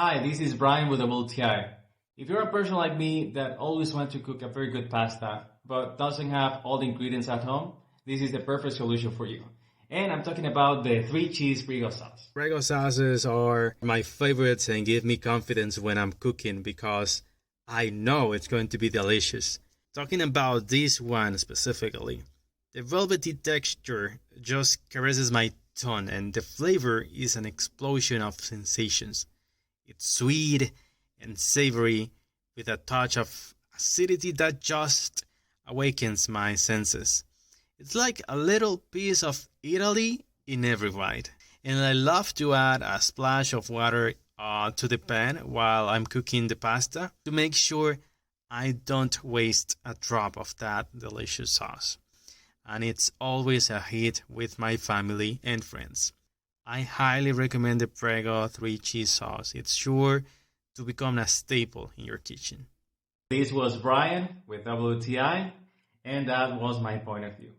Hi, this is Brian with WTI. If you're a person like me that always wants to cook a very good pasta but doesn't have all the ingredients at home, this is the perfect solution for you. And I'm talking about the three cheese Prego sauce. Prego sauces are my favorites and give me confidence when I'm cooking because I know it's going to be delicious. Talking about this one specifically, the velvety texture just caresses my tongue and the flavor is an explosion of sensations. It's sweet and savory with a touch of acidity that just awakens my senses. It's like a little piece of Italy in every bite. And I love to add a splash of water to the pan while I'm cooking the pasta to make sure I don't waste a drop of that delicious sauce. And it's always a hit with my family and friends. I highly recommend the Prego 3 cheese sauce. It's sure to become a staple in your kitchen. This was Brian with WTI, and that was my point of view.